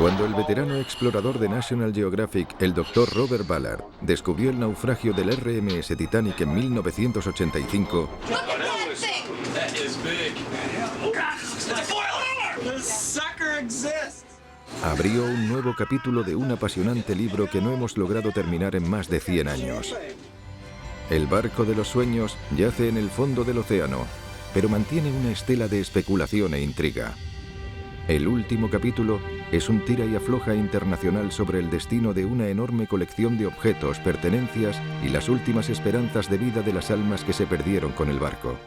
Cuando el veterano explorador de National Geographic, el Dr. Robert Ballard, descubrió el naufragio del RMS Titanic en 1985, abrió un nuevo capítulo de un apasionante libro que no hemos logrado terminar en más de 100 años. El barco de los sueños yace en el fondo del océano, pero mantiene una estela de especulación e intriga. El último capítulo es un tira y afloja internacional sobre el destino de una enorme colección de objetos, pertenencias y las últimas esperanzas de vida de las almas que se perdieron con el barco.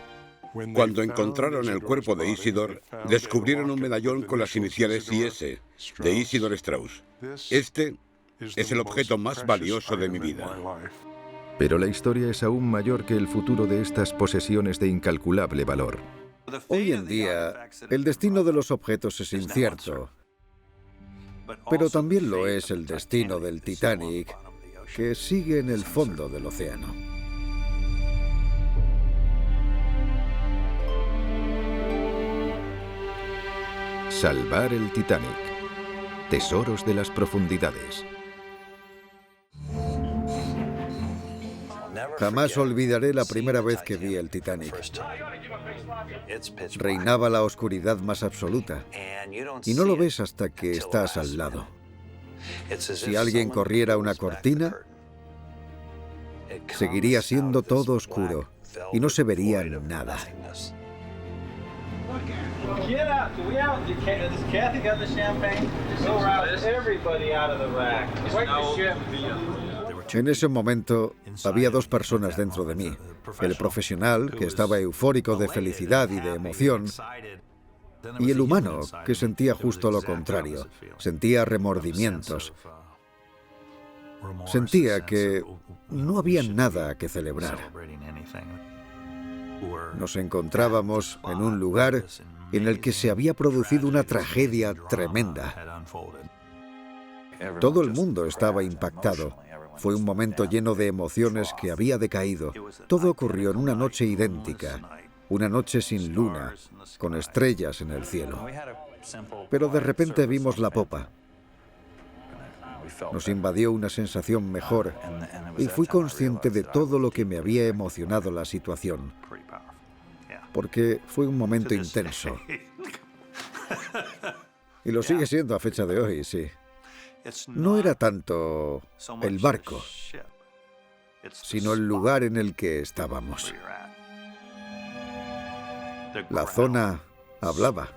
Cuando encontraron el cuerpo de Isidore, descubrieron un medallón con las iniciales IS, de Isidore Straus. Este es el objeto más valioso de mi vida. Pero la historia es aún mayor que el futuro de estas posesiones de incalculable valor. Hoy en día, el destino de los objetos es incierto, pero también lo es el destino del Titanic, que sigue en el fondo del océano. Salvar el Titanic. Tesoros de las profundidades. Jamás olvidaré la primera vez que vi el Titanic. Reinaba la oscuridad más absoluta, y no lo ves hasta que estás al lado. Si alguien corriera una cortina, seguiría siendo todo oscuro, y no se vería nada. En ese momento había dos personas dentro de mí. El profesional, que estaba eufórico de felicidad y de emoción, y el humano, que sentía justo lo contrario. Sentía remordimientos. Sentía que no había nada que celebrar. Nos encontrábamos en un lugar en el que se había producido una tragedia tremenda. Todo el mundo estaba impactado. Fue un momento lleno de emociones que había decaído. Todo ocurrió en una noche idéntica, una noche sin luna, con estrellas en el cielo. Pero de repente vimos la popa. Nos invadió una sensación mejor y fui consciente de todo lo que me había emocionado la situación, porque fue un momento intenso. Y lo sigue siendo a fecha de hoy, sí. No era tanto el barco, sino el lugar en el que estábamos. La zona hablaba.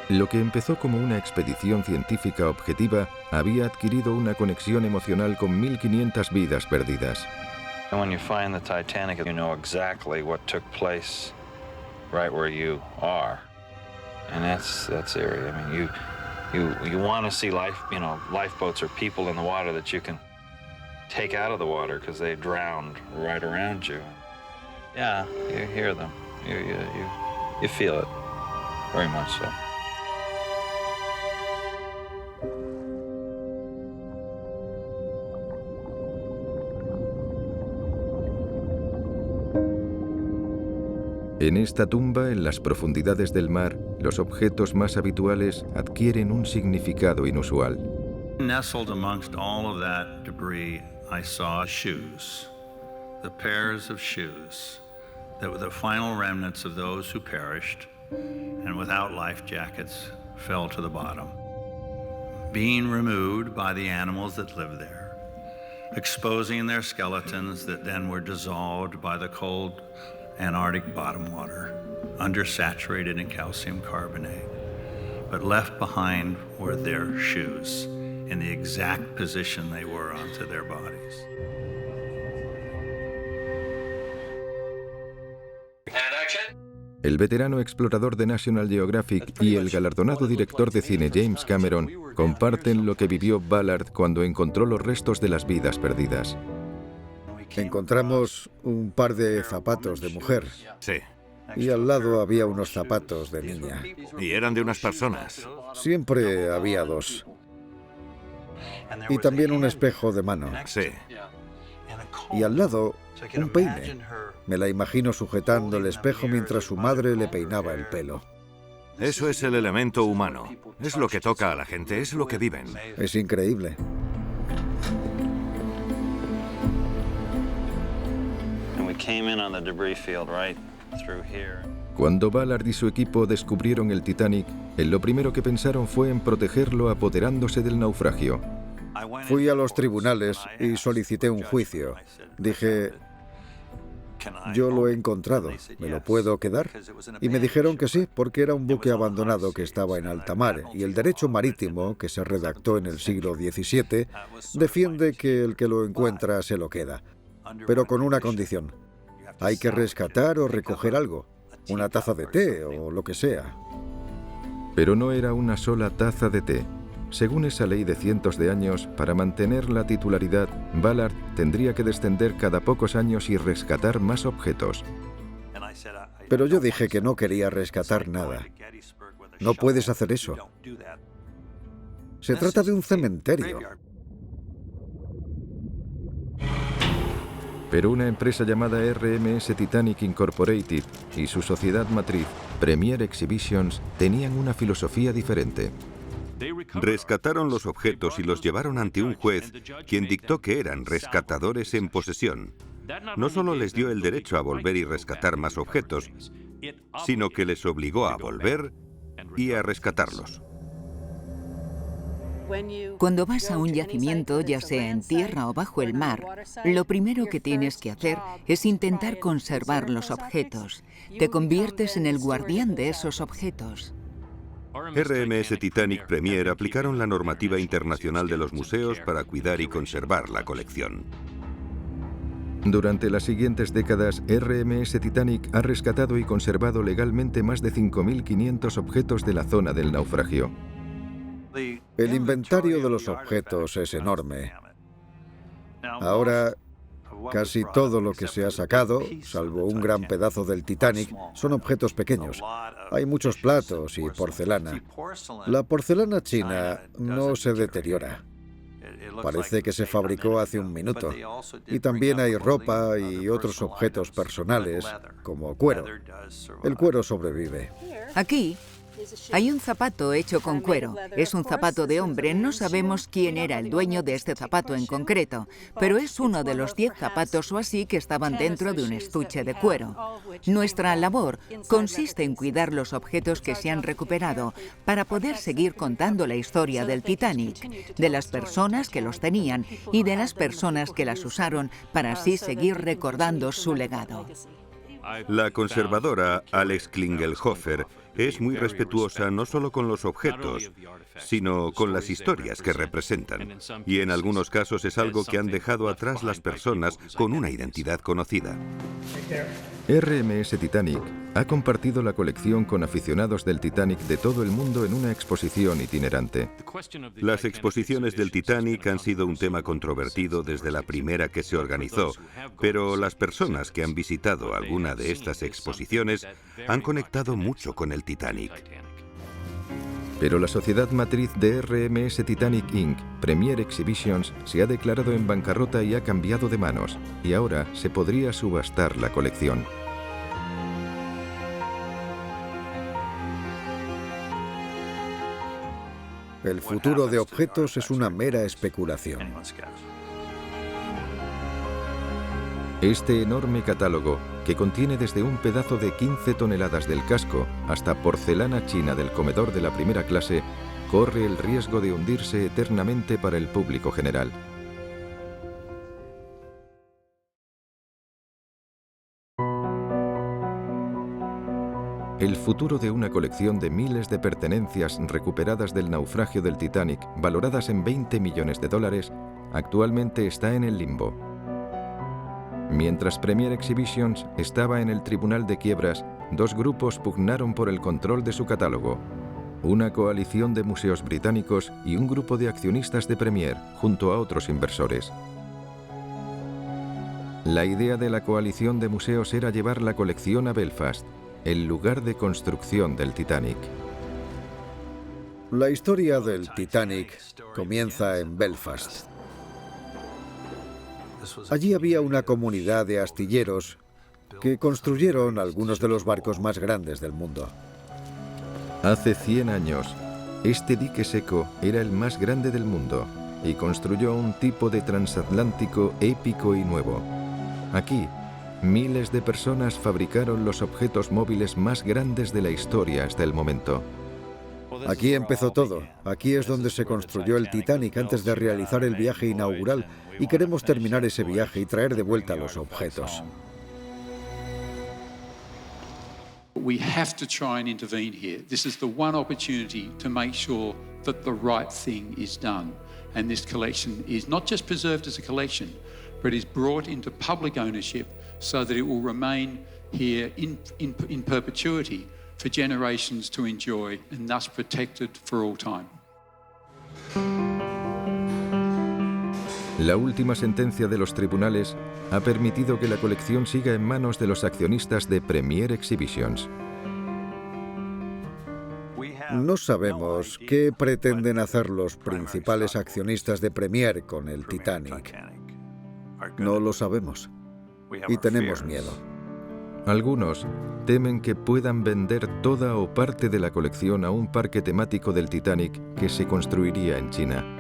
Lo que empezó como una expedición científica objetiva había adquirido una conexión emocional con 1500 vidas perdidas. When you find the Titanic, you know exactly what took place right where you are. And that's eerie. I mean, you want to see lifeboats or people in the water that you can take out of the water because they drowned right around you. Yeah, you hear them. You feel it very much so. En esta tumba, en las profundidades del mar, los objetos más habituales adquieren un significado inusual. Nestled amongst all of that debris, I saw shoes, the pairs of shoes that were the final remnants of those who perished and without life jackets fell to the bottom, being removed by the animals that lived there, exposing their skeletons that then were dissolved by the cold Antarctic bottom water, undersaturated in calcium carbonate, but left behind were their shoes in the exact position they were onto their bodies. El veterano explorador de National Geographic y el galardonado director de cine James Cameron comparten lo que vivió Ballard cuando encontró los restos de las vidas perdidas. Encontramos un par de zapatos de mujer. Sí. Y al lado había unos zapatos de niña. Y eran de unas personas. Siempre había dos. Y también un espejo de mano. Sí. Y al lado, un peine. Me la imagino sujetando el espejo mientras su madre le peinaba el pelo. Eso es el elemento humano. Es lo que toca a la gente, es lo que viven. Es increíble. And we came in on the debris field right through here. Cuando Ballard y su equipo descubrieron el Titanic, lo primero que pensaron fue en protegerlo apoderándose del naufragio. Fui a los tribunales y solicité un juicio. Dije, yo lo he encontrado, ¿me lo puedo quedar? Y me dijeron que sí, porque era un buque abandonado que estaba en alta mar, y el derecho marítimo, que se redactó en el siglo XVII, defiende que el que lo encuentra se lo queda, pero con una condición. Hay que rescatar o recoger algo, una taza de té o lo que sea. Pero no era una sola taza de té. Según esa ley de cientos de años, para mantener la titularidad, Ballard tendría que descender cada pocos años y rescatar más objetos. Pero yo dije que no quería rescatar nada. No puedes hacer eso. Se trata de un cementerio. Pero una empresa llamada RMS Titanic Incorporated y su sociedad matriz, Premier Exhibitions, tenían una filosofía diferente. Rescataron los objetos y los llevaron ante un juez, quien dictó que eran rescatadores en posesión. No solo les dio el derecho a volver y rescatar más objetos, sino que les obligó a volver y a rescatarlos. Cuando vas a un yacimiento, ya sea en tierra o bajo el mar, lo primero que tienes que hacer es intentar conservar los objetos. Te conviertes en el guardián de esos objetos. RMS Titanic Premier aplicaron la normativa internacional de los museos para cuidar y conservar la colección. Durante las siguientes décadas, RMS Titanic ha rescatado y conservado legalmente más de 5.500 objetos de la zona del naufragio. El inventario de los objetos es enorme. Ahora, casi todo lo que se ha sacado, salvo un gran pedazo del Titanic, son objetos pequeños. Hay muchos platos y porcelana. La porcelana china no se deteriora. Parece que se fabricó hace un minuto. Y también hay ropa y otros objetos personales, como cuero. El cuero sobrevive. Aquí hay un zapato hecho con cuero. Es un zapato de hombre. No sabemos quién era el dueño de este zapato en concreto, pero es uno de los 10 zapatos o así que estaban dentro de un estuche de cuero. Nuestra labor consiste en cuidar los objetos que se han recuperado para poder seguir contando la historia del Titanic, de las personas que los tenían y de las personas que las usaron para así seguir recordando su legado. La conservadora Alex Klingelhofer es muy respetuosa no solo con los objetos, sino con las historias que representan. Y en algunos casos es algo que han dejado atrás las personas con una identidad conocida. RMS Titanic ha compartido la colección con aficionados del Titanic de todo el mundo en una exposición itinerante. Las exposiciones del Titanic han sido un tema controvertido desde la primera que se organizó, pero las personas que han visitado alguna de estas exposiciones han conectado mucho con el Titanic. Pero la sociedad matriz de RMS Titanic Inc., Premier Exhibitions, se ha declarado en bancarrota y ha cambiado de manos, y ahora se podría subastar la colección. El futuro de objetos es una mera especulación. Este enorme catálogo, que contiene desde un pedazo de 15 toneladas del casco hasta porcelana china del comedor de la primera clase, corre el riesgo de hundirse eternamente para el público general. El futuro de una colección de miles de pertenencias recuperadas del naufragio del Titanic, valoradas en $20 millones, actualmente está en el limbo. Mientras Premier Exhibitions estaba en el Tribunal de Quiebras, dos grupos pugnaron por el control de su catálogo. Una coalición de museos británicos y un grupo de accionistas de Premier, junto a otros inversores. La idea de la coalición de museos era llevar la colección a Belfast, el lugar de construcción del Titanic. La historia del Titanic comienza en Belfast. Allí había una comunidad de astilleros que construyeron algunos de los barcos más grandes del mundo. Hace 100 años, este dique seco era el más grande del mundo y construyó un tipo de transatlántico épico y nuevo. Aquí, miles de personas fabricaron los objetos móviles más grandes de la historia hasta el momento. Aquí empezó todo. Aquí es donde se construyó el Titanic antes de realizar el viaje inaugural y queremos terminar ese viaje y traer de vuelta los objetos. We have to try and intervene here. This is the one opportunity to make sure that the right thing is done. And this collection is not just preserved as a collection, but is brought into public ownership so that it will remain here in perpetuity for generations to enjoy and thus protected for all time. La última sentencia de los tribunales ha permitido que la colección siga en manos de los accionistas de Premier Exhibitions. No sabemos qué pretenden hacer los principales accionistas de Premier con el Titanic. No lo sabemos y tenemos miedo. Algunos temen que puedan vender toda o parte de la colección a un parque temático del Titanic que se construiría en China.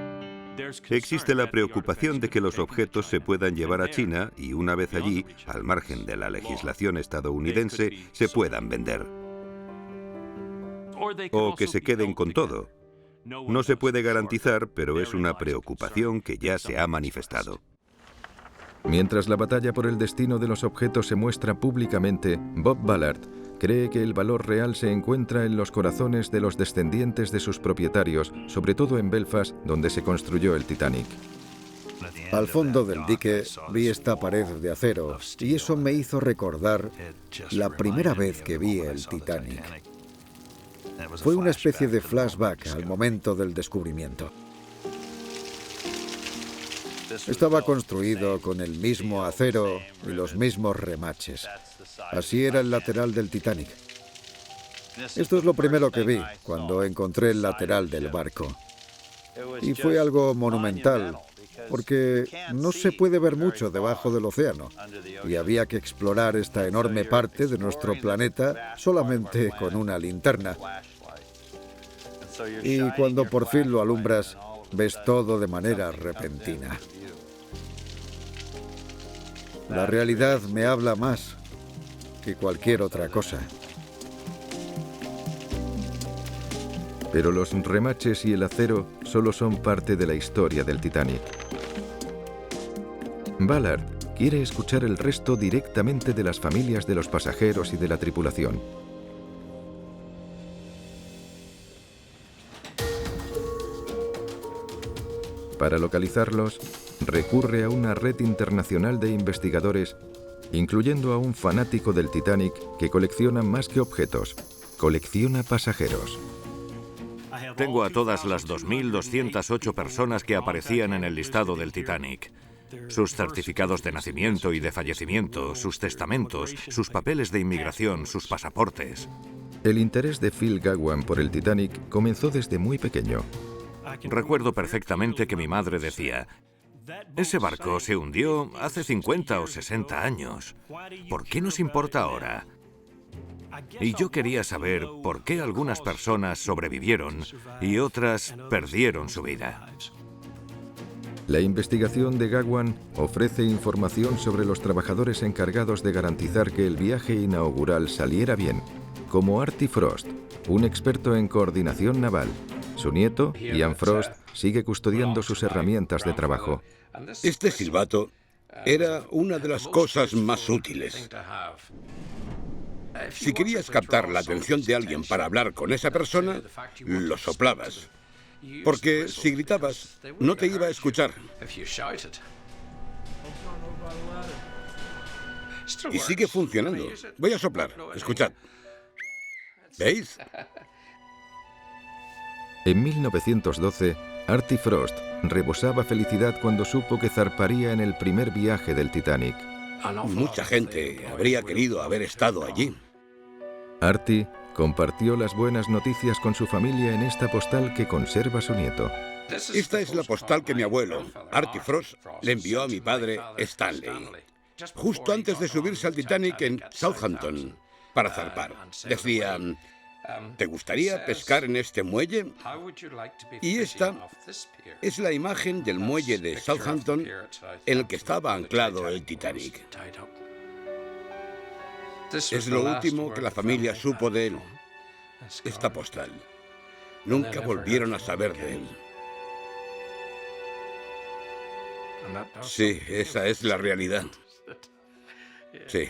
Existe la preocupación de que los objetos se puedan llevar a China y una vez allí, al margen de la legislación estadounidense, se puedan vender. O que se queden con todo. No se puede garantizar, pero es una preocupación que ya se ha manifestado. Mientras la batalla por el destino de los objetos se muestra públicamente, Bob Ballard cree que el valor real se encuentra en los corazones de los descendientes de sus propietarios, sobre todo en Belfast, donde se construyó el Titanic. Al fondo del dique vi esta pared de acero y eso me hizo recordar la primera vez que vi el Titanic. Fue una especie de flashback al momento del descubrimiento. Estaba construido con el mismo acero y los mismos remaches. Así era el lateral del Titanic. Esto es lo primero que vi cuando encontré el lateral del barco. Y fue algo monumental, porque no se puede ver mucho debajo del océano. Y había que explorar esta enorme parte de nuestro planeta solamente con una linterna. Y cuando por fin lo alumbras, ves todo de manera repentina. La realidad me habla más que cualquier otra cosa. Pero los remaches y el acero solo son parte de la historia del Titanic. Ballard quiere escuchar el resto directamente de las familias de los pasajeros y de la tripulación. Para localizarlos, recurre a una red internacional de investigadores, incluyendo a un fanático del Titanic que colecciona más que objetos, colecciona pasajeros. Tengo a todas las 2.208 personas que aparecían en el listado del Titanic. Sus certificados de nacimiento y de fallecimiento, sus testamentos, sus papeles de inmigración, sus pasaportes. El interés de Phil Gagwan por el Titanic comenzó desde muy pequeño. Recuerdo perfectamente que mi madre decía: ese barco se hundió hace 50 o 60 años. ¿Por qué nos importa ahora? Y yo quería saber por qué algunas personas sobrevivieron y otras perdieron su vida. La investigación de Gagwan ofrece información sobre los trabajadores encargados de garantizar que el viaje inaugural saliera bien, como Artie Frost, un experto en coordinación naval. Su nieto, Ian Frost, sigue custodiando sus herramientas de trabajo. Este silbato era una de las cosas más útiles. Si querías captar la atención de alguien para hablar con esa persona, lo soplabas. Porque si gritabas, no te iba a escuchar. Y sigue funcionando. Voy a soplar. Escuchad. ¿Veis? En 1912, Artie Frost rebosaba felicidad cuando supo que zarparía en el primer viaje del Titanic. Mucha gente habría querido haber estado allí. Artie compartió las buenas noticias con su familia en esta postal que conserva su nieto. Esta es la postal que mi abuelo, Artie Frost, le envió a mi padre, Stanley, justo antes de subirse al Titanic en Southampton para zarpar. Decía: ¿Te gustaría pescar en este muelle? Y esta es la imagen del muelle de Southampton en el que estaba anclado el Titanic. Es lo último que la familia supo de él. Esta postal. Nunca volvieron a saber de él. Sí, esa es la realidad. Sí.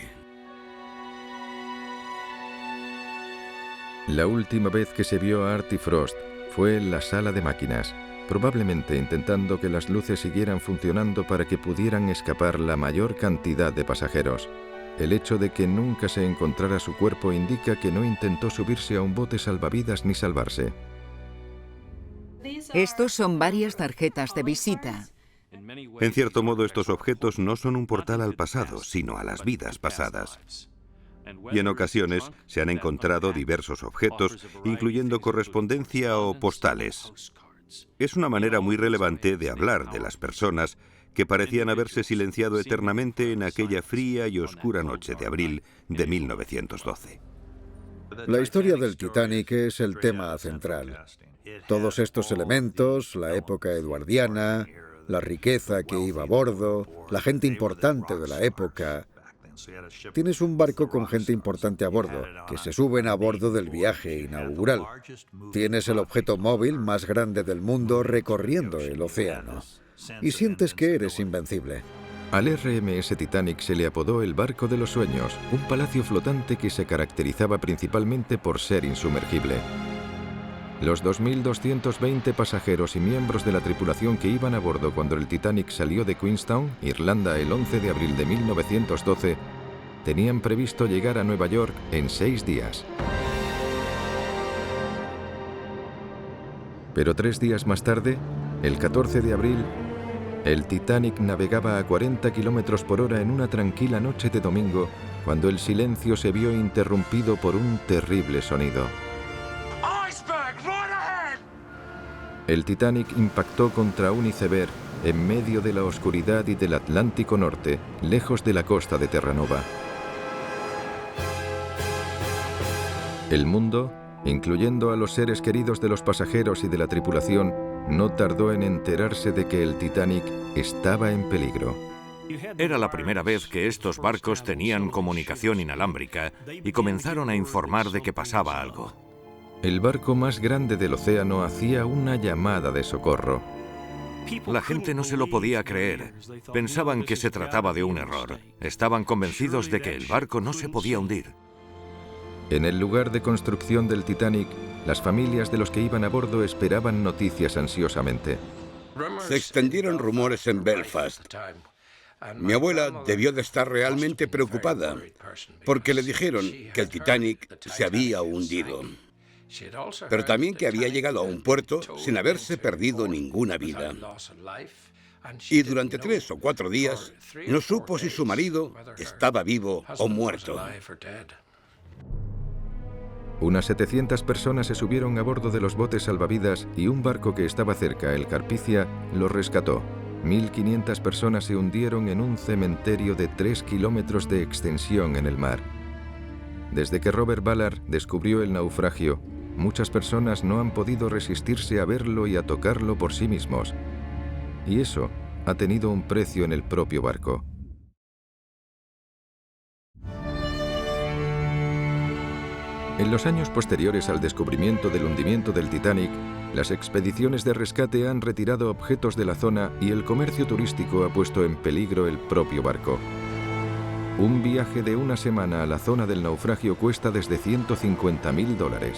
La última vez que se vio a Artie Frost fue en la sala de máquinas, probablemente intentando que las luces siguieran funcionando para que pudieran escapar la mayor cantidad de pasajeros. El hecho de que nunca se encontrara su cuerpo indica que no intentó subirse a un bote salvavidas ni salvarse. Estos son varias tarjetas de visita. En cierto modo, estos objetos no son un portal al pasado, sino a las vidas pasadas. Y en ocasiones se han encontrado diversos objetos, incluyendo correspondencia o postales. Es una manera muy relevante de hablar de las personas que parecían haberse silenciado eternamente en aquella fría y oscura noche de abril de 1912. La historia del Titanic es el tema central. Todos estos elementos, la época eduardiana, la riqueza que iba a bordo, la gente importante de la época. Tienes un barco con gente importante a bordo, que se suben a bordo del viaje inaugural. Tienes el objeto móvil más grande del mundo recorriendo el océano. Y sientes que eres invencible. Al RMS Titanic se le apodó el barco de los sueños, un palacio flotante que se caracterizaba principalmente por ser insumergible. Los 2.220 pasajeros y miembros de la tripulación que iban a bordo cuando el Titanic salió de Queenstown, Irlanda, el 11 de abril de 1912, tenían previsto llegar a Nueva York en 6 días. Pero 3 días más tarde, el 14 de abril, el Titanic navegaba a 40 kilómetros por hora en una tranquila noche de domingo, cuando el silencio se vio interrumpido por un terrible sonido. El Titanic impactó contra un iceberg en medio de la oscuridad y del Atlántico Norte, lejos de la costa de Terranova. El mundo, incluyendo a los seres queridos de los pasajeros y de la tripulación, no tardó en enterarse de que el Titanic estaba en peligro. Era la primera vez que estos barcos tenían comunicación inalámbrica y comenzaron a informar de que pasaba algo. El barco más grande del océano hacía una llamada de socorro. La gente no se lo podía creer. Pensaban que se trataba de un error. Estaban convencidos de que el barco no se podía hundir. En el lugar de construcción del Titanic, las familias de los que iban a bordo esperaban noticias ansiosamente. Se extendieron rumores en Belfast. Mi abuela debió de estar realmente preocupada, porque le dijeron que el Titanic se había hundido, pero también que había llegado a un puerto sin haberse perdido ninguna vida. Y durante 3 o 4 días no supo si su marido estaba vivo o muerto. Unas 700 personas se subieron a bordo de los botes salvavidas y un barco que estaba cerca, el Carpathia, los rescató. 1.500 personas se hundieron en un cementerio de 3 kilómetros de extensión en el mar. Desde que Robert Ballard descubrió el naufragio, muchas personas no han podido resistirse a verlo y a tocarlo por sí mismos. Y eso ha tenido un precio en el propio barco. En los años posteriores al descubrimiento del hundimiento del Titanic, las expediciones de rescate han retirado objetos de la zona y el comercio turístico ha puesto en peligro el propio barco. Un viaje de una semana a la zona del naufragio cuesta desde $150.000.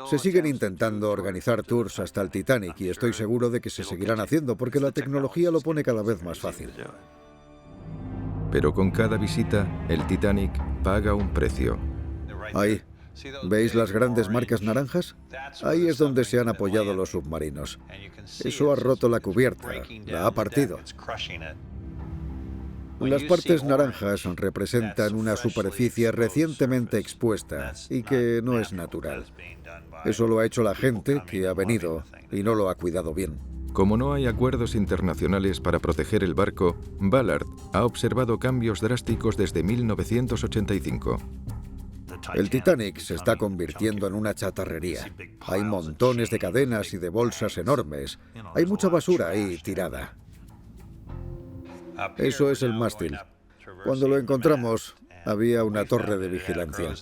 Se siguen intentando organizar tours hasta el Titanic y estoy seguro de que se seguirán haciendo porque la tecnología lo pone cada vez más fácil. Pero con cada visita, el Titanic paga un precio. Ahí, ¿veis las grandes marcas naranjas? Ahí es donde se han apoyado los submarinos. Eso ha roto la cubierta, la ha partido. Las partes naranjas representan una superficie recientemente expuesta y que no es natural. Eso lo ha hecho la gente que ha venido y no lo ha cuidado bien. Como no hay acuerdos internacionales para proteger el barco, Ballard ha observado cambios drásticos desde 1985. El Titanic se está convirtiendo en una chatarrería. Hay montones de cadenas y de bolsas enormes. Hay mucha basura ahí tirada. Eso es el mástil. Cuando lo encontramos, había una torre de vigilancia.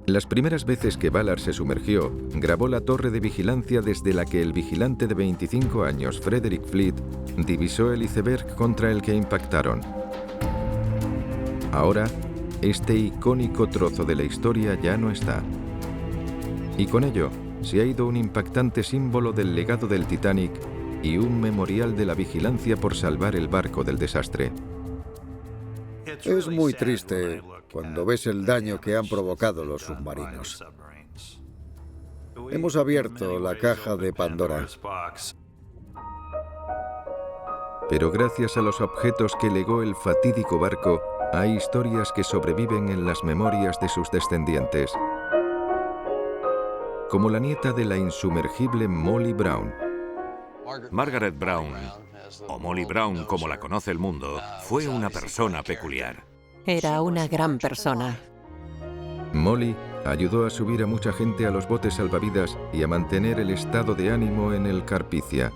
Las primeras veces que Ballard se sumergió, grabó la torre de vigilancia desde la que el vigilante de 25 años, Frederick Fleet, divisó el iceberg contra el que impactaron. Ahora, este icónico trozo de la historia ya no está. Y con ello, se ha ido un impactante símbolo del legado del Titanic y un memorial de la vigilancia por salvar el barco del desastre. Es muy triste cuando ves el daño que han provocado los submarinos. Hemos abierto la caja de Pandora. Pero gracias a los objetos que legó el fatídico barco, hay historias que sobreviven en las memorias de sus descendientes. Como la nieta de la insumergible Molly Brown. Margaret Brown, o Molly Brown como la conoce el mundo, fue una persona peculiar. Era una gran persona. Molly ayudó a subir a mucha gente a los botes salvavidas y a mantener el estado de ánimo en el Carpathia.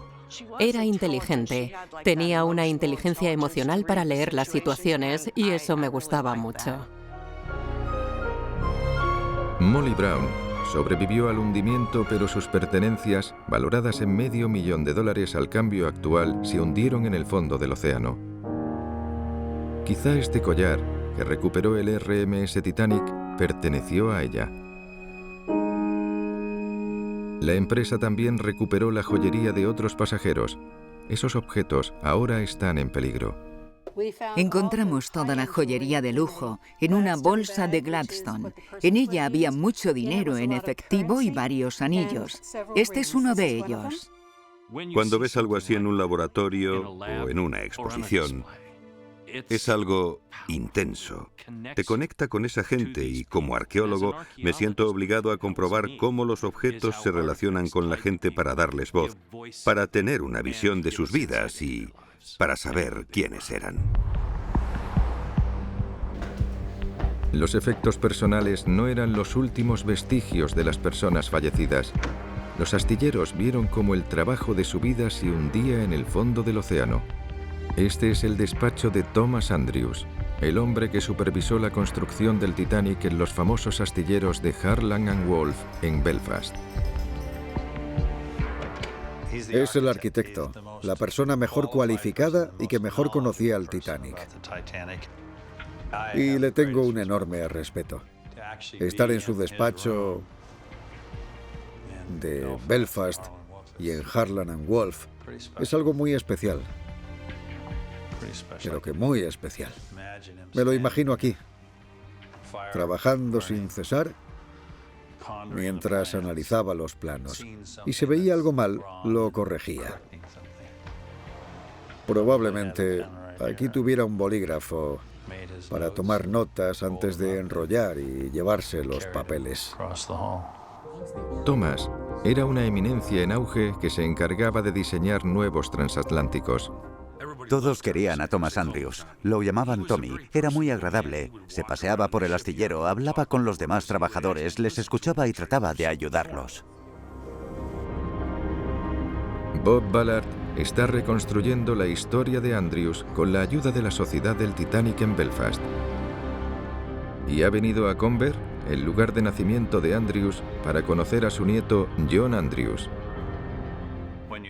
Era inteligente. Tenía una inteligencia emocional para leer las situaciones y eso me gustaba mucho. Molly Brown sobrevivió al hundimiento, pero sus pertenencias, valoradas en $500,000 al cambio actual, se hundieron en el fondo del océano. Quizá este collar, que recuperó el RMS Titanic, perteneció a ella. La empresa también recuperó la joyería de otros pasajeros. Esos objetos ahora están en peligro. Encontramos toda la joyería de lujo en una bolsa de Gladstone. En ella había mucho dinero en efectivo y varios anillos. Este es uno de ellos. Cuando ves algo así en un laboratorio o en una exposición, es algo intenso. Te conecta con esa gente y, como arqueólogo, me siento obligado a comprobar cómo los objetos se relacionan con la gente para darles voz, para tener una visión de sus vidas y para saber quiénes eran. Los efectos personales no eran los últimos vestigios de las personas fallecidas. Los astilleros vieron cómo el trabajo de su vida se hundía en el fondo del océano. Este es el despacho de Thomas Andrews, el hombre que supervisó la construcción del Titanic en los famosos astilleros de Harland & Wolff en Belfast. Es el arquitecto, la persona mejor cualificada y que mejor conocía al Titanic. Y le tengo un enorme respeto. Estar en su despacho de Belfast y en Harland & Wolff es algo muy especial. Pero que muy especial. Me lo imagino aquí, trabajando sin cesar, mientras analizaba los planos. Y si veía algo mal, lo corregía. Probablemente aquí tuviera un bolígrafo para tomar notas antes de enrollar y llevarse los papeles. Thomas era una eminencia en auge que se encargaba de diseñar nuevos transatlánticos. Todos querían a Thomas Andrews. Lo llamaban Tommy. Era muy agradable. Se paseaba por el astillero, hablaba con los demás trabajadores, les escuchaba y trataba de ayudarlos. Bob Ballard está reconstruyendo la historia de Andrews con la ayuda de la Sociedad del Titanic en Belfast. Y ha venido a Comber, el lugar de nacimiento de Andrews, para conocer a su nieto John Andrews.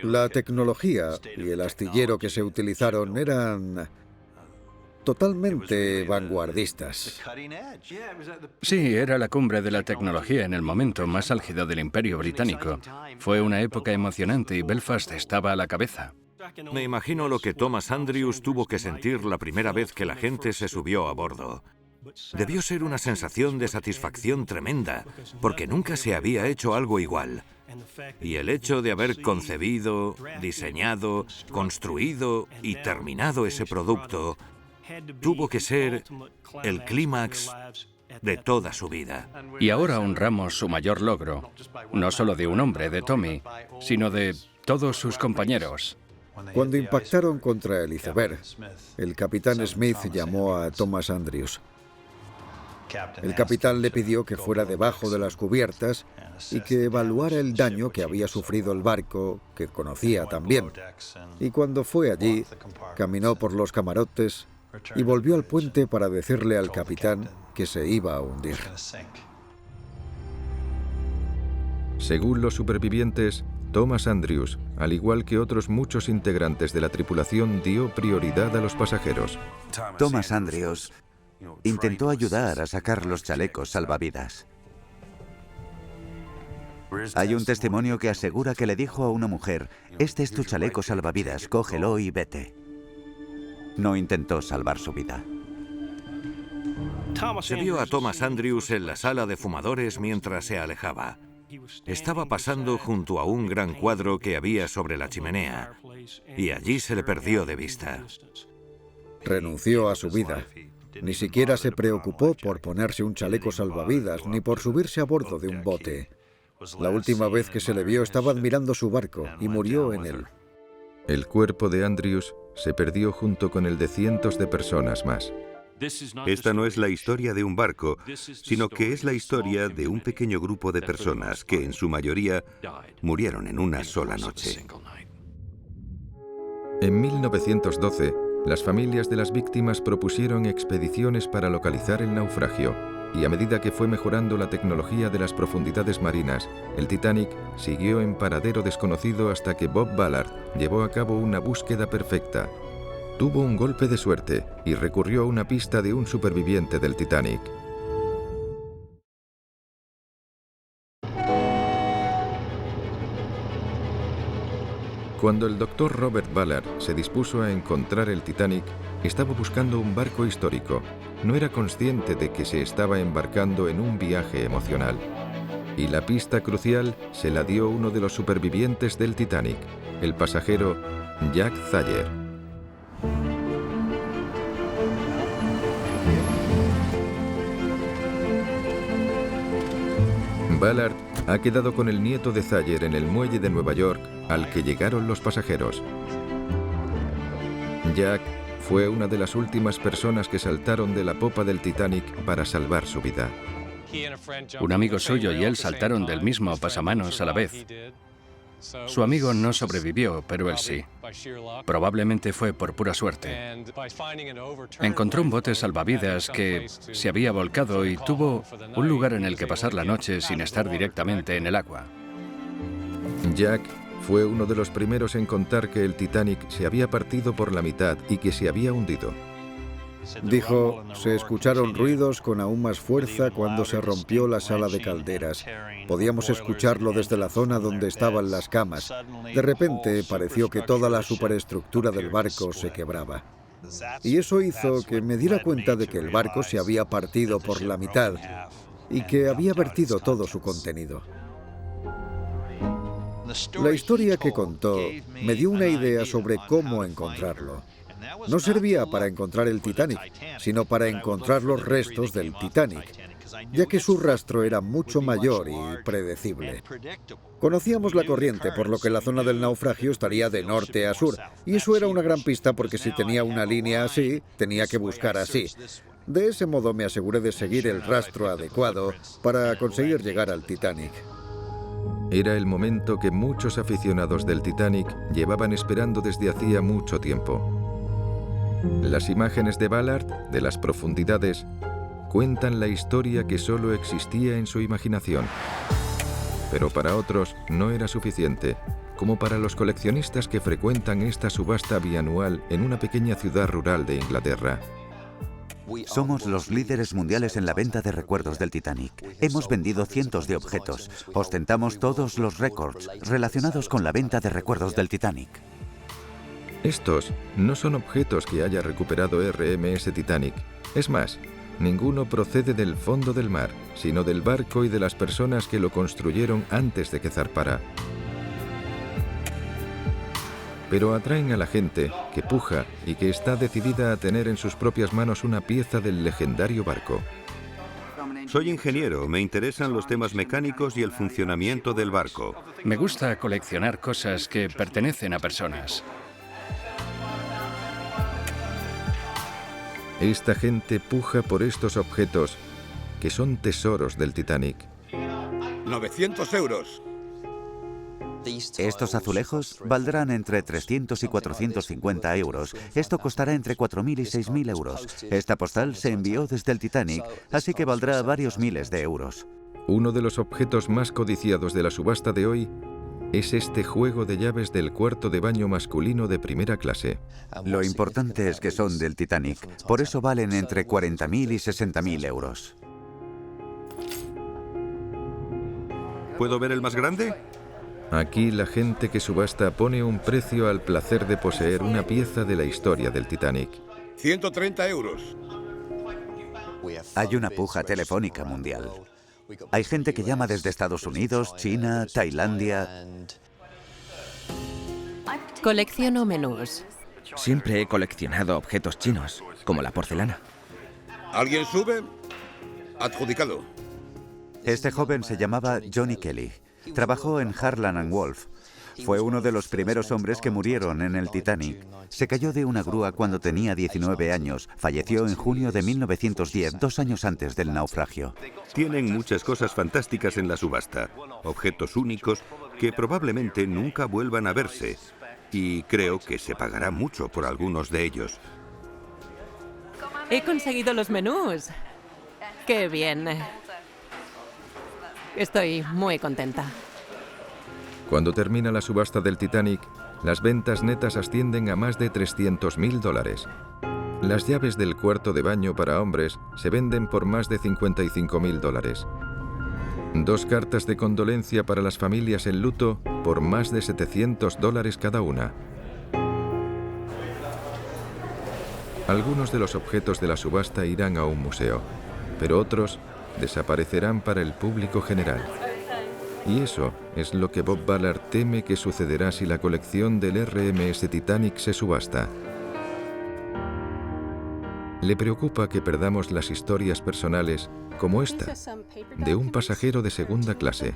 La tecnología y el astillero que se utilizaron eran totalmente vanguardistas. Sí, era la cumbre de la tecnología en el momento más álgido del Imperio Británico. Fue una época emocionante y Belfast estaba a la cabeza. Me imagino lo que Thomas Andrews tuvo que sentir la primera vez que la gente se subió a bordo. Debió ser una sensación de satisfacción tremenda, porque nunca se había hecho algo igual. Y el hecho de haber concebido, diseñado, construido y terminado ese producto tuvo que ser el clímax de toda su vida. Y ahora honramos su mayor logro, no solo de un hombre, de Tommy, sino de todos sus compañeros. Cuando impactaron contra el iceberg, el capitán Smith llamó a Thomas Andrews. El capitán le pidió que fuera debajo de las cubiertas y que evaluara el daño que había sufrido el barco, que conocía también. Y cuando fue allí, caminó por los camarotes y volvió al puente para decirle al capitán que se iba a hundir. Según los supervivientes, Thomas Andrews, al igual que otros muchos integrantes de la tripulación, dio prioridad a los pasajeros. Thomas Andrews intentó ayudar a sacar los chalecos salvavidas. Hay un testimonio que asegura que le dijo a una mujer: "Este es tu chaleco salvavidas, cógelo y vete". No intentó salvar su vida. Se vio a Thomas Andrews en la sala de fumadores mientras se alejaba. Estaba pasando junto a un gran cuadro que había sobre la chimenea, y allí se le perdió de vista. Renunció a su vida. Ni siquiera se preocupó por ponerse un chaleco salvavidas ni por subirse a bordo de un bote. La última vez que se le vio estaba admirando su barco y murió en él. El cuerpo de Andrews se perdió junto con el de cientos de personas más. Esta no es la historia de un barco, sino que es la historia de un pequeño grupo de personas que, en su mayoría, murieron en una sola noche. En 1912, las familias de las víctimas propusieron expediciones para localizar el naufragio, y a medida que fue mejorando la tecnología de las profundidades marinas, el Titanic siguió en paradero desconocido hasta que Bob Ballard llevó a cabo una búsqueda perfecta. Tuvo un golpe de suerte y recurrió a una pista de un superviviente del Titanic. Cuando el doctor Robert Ballard se dispuso a encontrar el Titanic, estaba buscando un barco histórico. No era consciente de que se estaba embarcando en un viaje emocional. Y la pista crucial se la dio uno de los supervivientes del Titanic, el pasajero Jack Thayer. Ballard ha quedado con el nieto de Thayer en el muelle de Nueva York, al que llegaron los pasajeros. Jack fue una de las últimas personas que saltaron de la popa del Titanic para salvar su vida. Un amigo suyo y él saltaron del mismo pasamanos a la vez. Su amigo no sobrevivió, pero él sí. Probablemente fue por pura suerte. Encontró un bote salvavidas que se había volcado y tuvo un lugar en el que pasar la noche sin estar directamente en el agua. Jack fue uno de los primeros en contar que el Titanic se había partido por la mitad y que se había hundido. Dijo: se escucharon ruidos con aún más fuerza cuando se rompió la sala de calderas. Podíamos escucharlo desde la zona donde estaban las camas. De repente pareció que toda la superestructura del barco se quebraba. Y eso hizo que me diera cuenta de que el barco se había partido por la mitad y que había vertido todo su contenido. La historia que contó me dio una idea sobre cómo encontrarlo. No servía para encontrar el Titanic, sino para encontrar los restos del Titanic, ya que su rastro era mucho mayor y predecible. Conocíamos la corriente, por lo que la zona del naufragio estaría de norte a sur, y eso era una gran pista porque si tenía una línea así, tenía que buscar así. De ese modo me aseguré de seguir el rastro adecuado para conseguir llegar al Titanic. Era el momento que muchos aficionados del Titanic llevaban esperando desde hacía mucho tiempo. Las imágenes de Ballard, de las profundidades, cuentan la historia que solo existía en su imaginación. Pero para otros no era suficiente, como para los coleccionistas que frecuentan esta subasta bianual en una pequeña ciudad rural de Inglaterra. Somos los líderes mundiales en la venta de recuerdos del Titanic. Hemos vendido cientos de objetos. Ostentamos todos los récords relacionados con la venta de recuerdos del Titanic. Estos no son objetos que haya recuperado RMS Titanic. Es más, ninguno procede del fondo del mar, sino del barco y de las personas que lo construyeron antes de que zarpara. Pero atraen a la gente que puja y que está decidida a tener en sus propias manos una pieza del legendario barco. Soy ingeniero, me interesan los temas mecánicos y el funcionamiento del barco. Me gusta coleccionar cosas que pertenecen a personas. Esta gente puja por estos objetos que son tesoros del Titanic. 900 euros. Estos azulejos valdrán entre 300 y 450 euros. Esto costará entre 4.000 y 6.000 euros. Esta postal se envió desde el Titanic, así que valdrá varios miles de euros. Uno de los objetos más codiciados de la subasta de hoy es este juego de llaves del cuarto de baño masculino de primera clase. Lo importante es que son del Titanic, por eso valen entre 40.000 y 60.000 euros. ¿Puedo ver el más grande? Aquí la gente que subasta pone un precio al placer de poseer una pieza de la historia del Titanic. 130 euros. Hay una puja telefónica mundial. Hay gente que llama desde Estados Unidos, China, Tailandia. Colecciono menús. Siempre he coleccionado objetos chinos, como la porcelana. ¿Alguien sube? Adjudicado. Este joven se llamaba Johnny Kelly. Trabajó en Harland & Wolff. Fue uno de los primeros hombres que murieron en el Titanic. Se cayó de una grúa cuando tenía 19 años. Falleció en junio de 1910, 2 años antes del naufragio. Tienen muchas cosas fantásticas en la subasta. Objetos únicos que probablemente nunca vuelvan a verse. Y creo que se pagará mucho por algunos de ellos. He conseguido los menús. ¡Qué bien! Estoy muy contenta. Cuando termina la subasta del Titanic, las ventas netas ascienden a más de $300.000. Las llaves del cuarto de baño para hombres se venden por más de $55.000. 2 cartas de condolencia para las familias en luto por más de $700 cada una. Algunos de los objetos de la subasta irán a un museo, pero otros desaparecerán para el público general. Y eso es lo que Bob Ballard teme que sucederá si la colección del RMS Titanic se subasta. Le preocupa que perdamos las historias personales como esta, de un pasajero de segunda clase.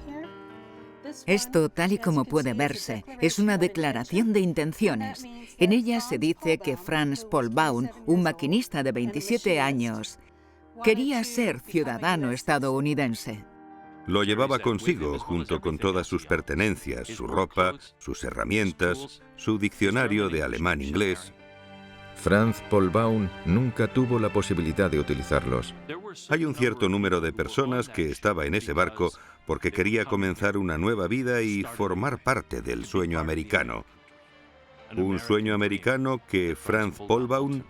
Esto, tal y como puede verse, es una declaración de intenciones. En ella se dice que Franz Polbaum, un maquinista de 27 años, quería ser ciudadano estadounidense. Lo llevaba consigo, junto con todas sus pertenencias, su ropa, sus herramientas, su diccionario de alemán-inglés. Franz Polbaum nunca tuvo la posibilidad de utilizarlos. Hay un cierto número de personas que estaba en ese barco porque quería comenzar una nueva vida y formar parte del sueño americano. Un sueño americano que Franz Polbaum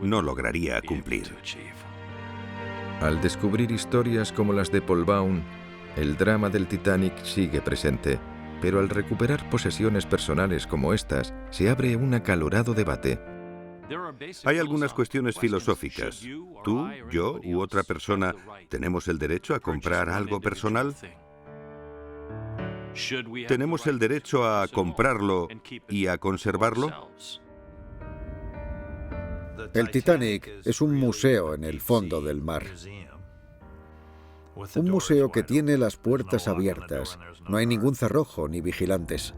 no lograría cumplir. Al descubrir historias como las de Polbaum, el drama del Titanic sigue presente, pero al recuperar posesiones personales como estas, se abre un acalorado debate. Hay algunas cuestiones filosóficas. ¿Tú, yo u otra persona tenemos el derecho a comprar algo personal? ¿Tenemos el derecho a comprarlo y a conservarlo? El Titanic es un museo en el fondo del mar. Un museo que tiene las puertas abiertas. No hay ningún cerrojo ni vigilantes.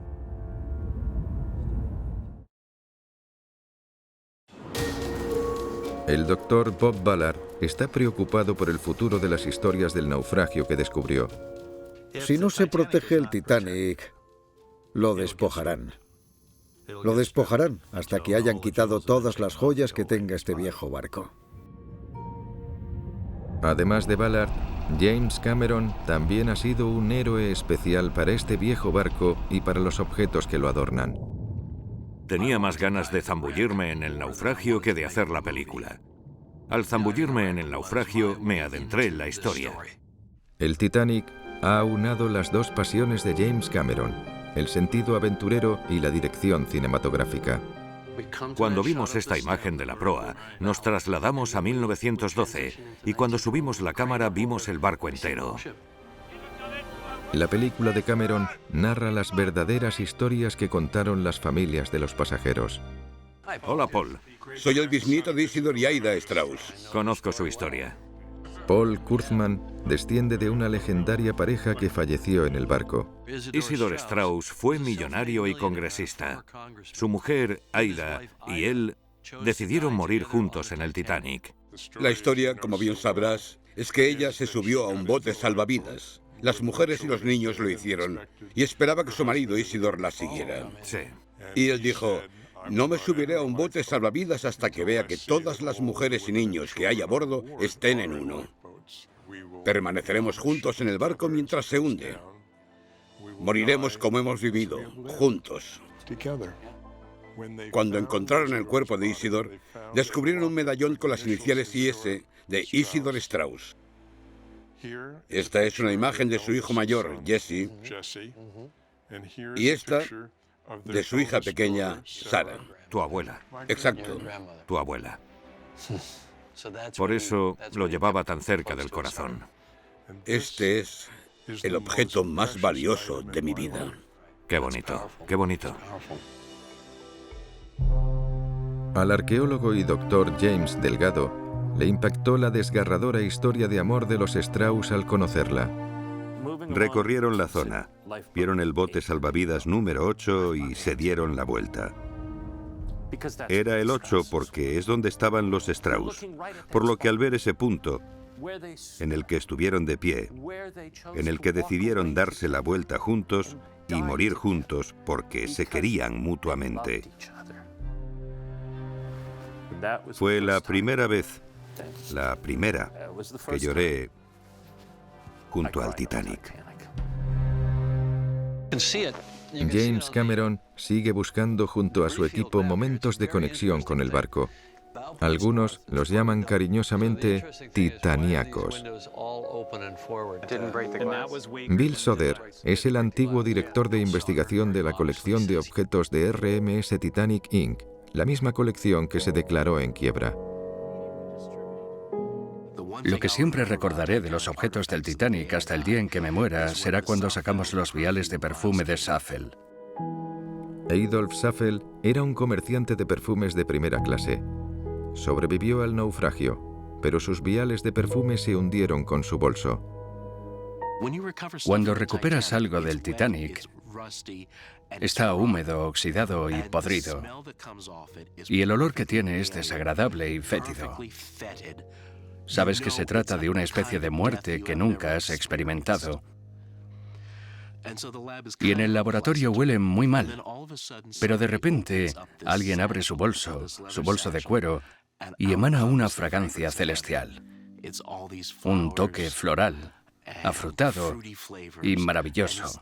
El doctor Bob Ballard está preocupado por el futuro de las historias del naufragio que descubrió. Si no se protege el Titanic, lo despojarán. Lo despojarán hasta que hayan quitado todas las joyas que tenga este viejo barco. Además de Ballard, James Cameron también ha sido un héroe especial para este viejo barco y para los objetos que lo adornan. Tenía más ganas de zambullirme en el naufragio que de hacer la película. Al zambullirme en el naufragio, me adentré en la historia. El Titanic ha aunado las 2 pasiones de James Cameron, el sentido aventurero y la dirección cinematográfica. Cuando vimos esta imagen de la proa, nos trasladamos a 1912 y cuando subimos la cámara vimos el barco entero. La película de Cameron narra las verdaderas historias que contaron las familias de los pasajeros. Hola, Paul. Soy el bisnieto de Isidor y Aida Strauss. Conozco su historia. Paul Kurtzman desciende de una legendaria pareja que falleció en el barco. Isidor Strauss fue millonario y congresista. Su mujer, Aida, y él decidieron morir juntos en el Titanic. La historia, como bien sabrás, es que ella se subió a un bote salvavidas. Las mujeres y los niños lo hicieron y esperaba que su marido Isidore la siguiera. Sí. Y él dijo, no me subiré a un bote salvavidas hasta que vea que todas las mujeres y niños que hay a bordo estén en uno. Permaneceremos juntos en el barco mientras se hunde. Moriremos como hemos vivido, juntos. Cuando encontraron el cuerpo de Isidore, descubrieron un medallón con las iniciales IS de Isidore Straus. Esta es una imagen de su hijo mayor, Jesse, y esta de su hija pequeña, Sarah. Tu abuela. Exacto. Tu abuela. Por eso lo llevaba tan cerca del corazón. Este es el objeto más valioso de mi vida. Qué bonito, qué bonito. Al arqueólogo y doctor James Delgado le impactó la desgarradora historia de amor de los Straus al conocerla. Recorrieron la zona, vieron el bote salvavidas número 8 y se dieron la vuelta. Era el 8 porque es donde estaban los Straus, por lo que al ver ese punto, en el que estuvieron de pie, en el que decidieron darse la vuelta juntos y morir juntos porque se querían mutuamente. Fue la primera vez, que lloré junto al Titanic. James Cameron sigue buscando junto a su equipo momentos de conexión con el barco. Algunos los llaman cariñosamente titaníacos. Bill Soder es el antiguo director de investigación de la colección de objetos de RMS Titanic Inc., la misma colección que se declaró en quiebra. Lo que siempre recordaré de los objetos del Titanic hasta el día en que me muera será cuando sacamos los viales de perfume de Saffel. Adolf Saffel era un comerciante de perfumes de primera clase. Sobrevivió al naufragio, pero sus viales de perfume se hundieron con su bolso. Cuando recuperas algo del Titanic, está húmedo, oxidado y podrido, y el olor que tiene es desagradable y fétido. Sabes que se trata de una especie de muerte que nunca has experimentado. Y en el laboratorio huele muy mal, pero de repente alguien abre su bolso de cuero, y emana una fragancia celestial. Un toque floral, afrutado y maravilloso.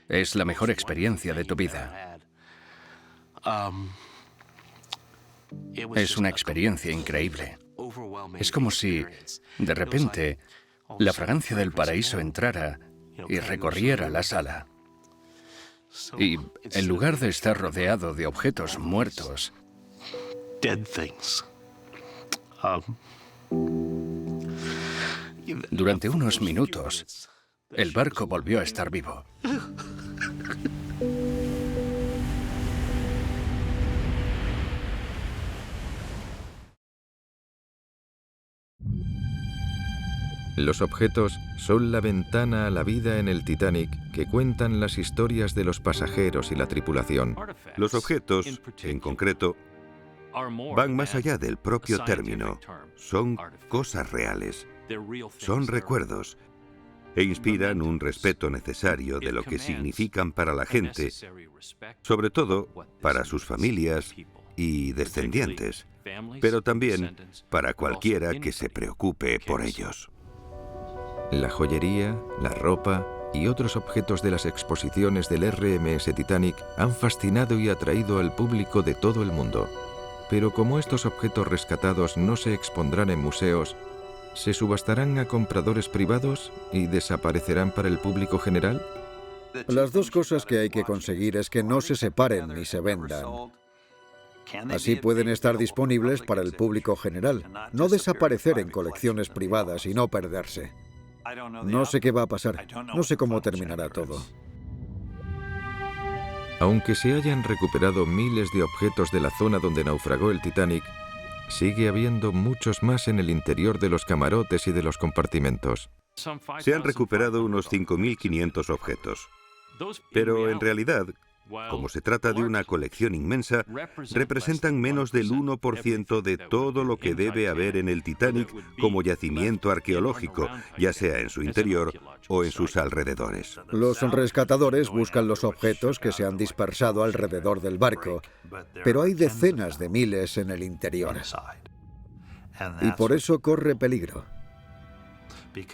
Es la mejor experiencia de tu vida. Es una experiencia increíble. Es como si, de repente, la fragancia del paraíso entrara y recorriera la sala. Y en lugar de estar rodeado de objetos muertos, durante unos minutos, el barco volvió a estar vivo. Los objetos son la ventana a la vida en el Titanic que cuentan las historias de los pasajeros y la tripulación. Los objetos, en concreto, van más allá del propio término. Son cosas reales. Son recuerdos e inspiran un respeto necesario de lo que significan para la gente, sobre todo para sus familias y descendientes, pero también para cualquiera que se preocupe por ellos. La joyería, la ropa y otros objetos de las exposiciones del RMS Titanic han fascinado y atraído al público de todo el mundo. Pero como estos objetos rescatados no se expondrán en museos, ¿se subastarán a compradores privados y desaparecerán para el público general? Las dos cosas que hay que conseguir es que no se separen ni se vendan. Así pueden estar disponibles para el público general, no desaparecer en colecciones privadas y no perderse. No sé qué va a pasar, no sé cómo terminará todo. Aunque se hayan recuperado miles de objetos de la zona donde naufragó el Titanic, sigue habiendo muchos más en el interior de los camarotes y de los compartimentos. Se han recuperado unos 5.500 objetos. Pero en realidad, Como se trata de una colección inmensa, representan menos del 1% de todo lo que debe haber en el Titanic como yacimiento arqueológico, ya sea en su interior o en sus alrededores. Los rescatadores buscan los objetos que se han dispersado alrededor del barco, pero hay decenas de miles en el interior. Y por eso corre peligro,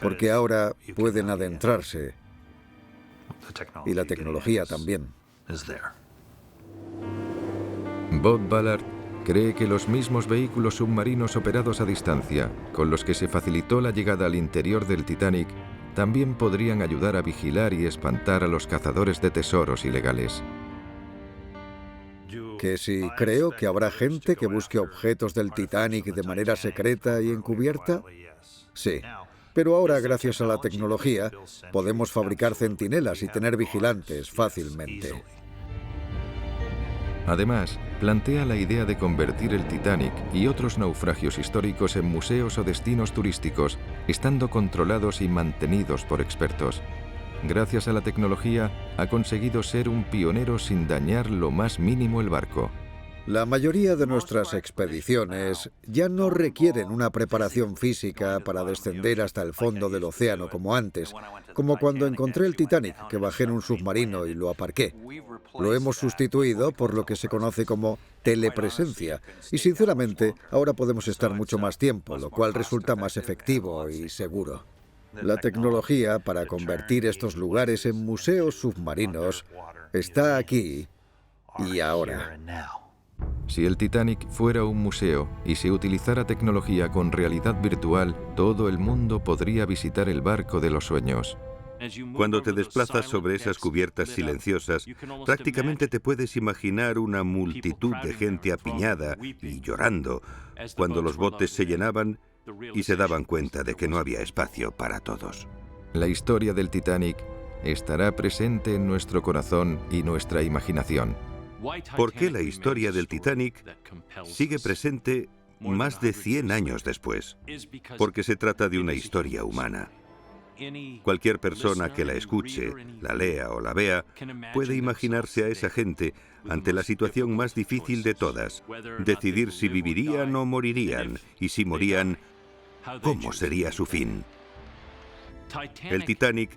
porque ahora pueden adentrarse, y la tecnología también. Bob Ballard cree que los mismos vehículos submarinos operados a distancia, con los que se facilitó la llegada al interior del Titanic, también podrían ayudar a vigilar y espantar a los cazadores de tesoros ilegales. Que si creo que habrá gente que busque objetos del Titanic de manera secreta y encubierta, sí. Pero ahora, gracias a la tecnología, podemos fabricar centinelas y tener vigilantes fácilmente. Además, plantea la idea de convertir el Titanic y otros naufragios históricos en museos o destinos turísticos, estando controlados y mantenidos por expertos. Gracias a la tecnología, ha conseguido ser un pionero sin dañar lo más mínimo el barco. La mayoría de nuestras expediciones ya no requieren una preparación física para descender hasta el fondo del océano como antes, como cuando encontré el Titanic, que bajé en un submarino y lo aparqué. Lo hemos sustituido por lo que se conoce como telepresencia, y sinceramente ahora podemos estar mucho más tiempo, lo cual resulta más efectivo y seguro. La tecnología para convertir estos lugares en museos submarinos está aquí y ahora. Si el Titanic fuera un museo y se utilizara tecnología con realidad virtual, todo el mundo podría visitar el barco de los sueños. Cuando te desplazas sobre esas cubiertas silenciosas, prácticamente te puedes imaginar una multitud de gente apiñada y llorando cuando los botes se llenaban y se daban cuenta de que no había espacio para todos. La historia del Titanic estará presente en nuestro corazón y nuestra imaginación. ¿Por qué la historia del Titanic sigue presente más de 100 años después? Porque se trata de una historia humana. Cualquier persona que la escuche, la lea o la vea, puede imaginarse a esa gente ante la situación más difícil de todas, decidir si vivirían o morirían, y si morían, ¿cómo sería su fin? El Titanic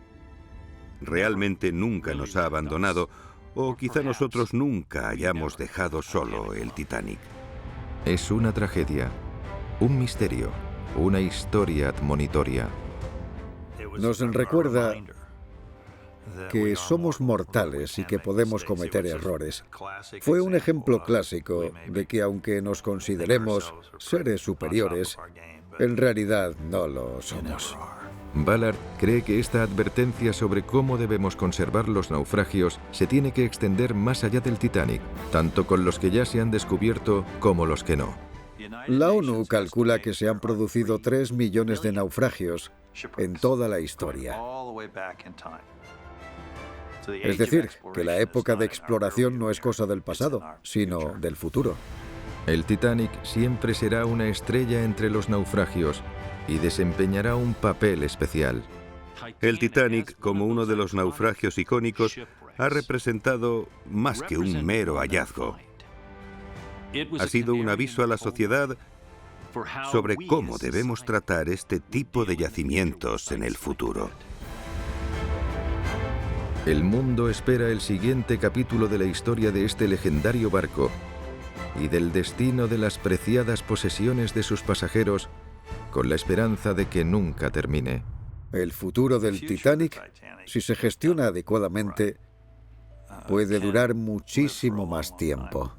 realmente nunca nos ha abandonado, o quizá nosotros nunca hayamos dejado solo el Titanic. Es una tragedia, un misterio, una historia admonitoria. Nos recuerda que somos mortales y que podemos cometer errores. Fue un ejemplo clásico de que aunque nos consideremos seres superiores, en realidad no lo somos. Ballard cree que esta advertencia sobre cómo debemos conservar los naufragios se tiene que extender más allá del Titanic, tanto con los que ya se han descubierto como los que no. La ONU calcula que se han producido 3 millones de naufragios en toda la historia. Es decir, que la época de exploración no es cosa del pasado, sino del futuro. El Titanic siempre será una estrella entre los naufragios y desempeñará un papel especial. El Titanic, como uno de los naufragios icónicos, ha representado más que un mero hallazgo. Ha sido un aviso a la sociedad sobre cómo debemos tratar este tipo de yacimientos en el futuro. El mundo espera el siguiente capítulo de la historia de este legendario barco y del destino de las preciadas posesiones de sus pasajeros, con la esperanza de que nunca termine. El futuro del Titanic, si se gestiona adecuadamente, puede durar muchísimo más tiempo.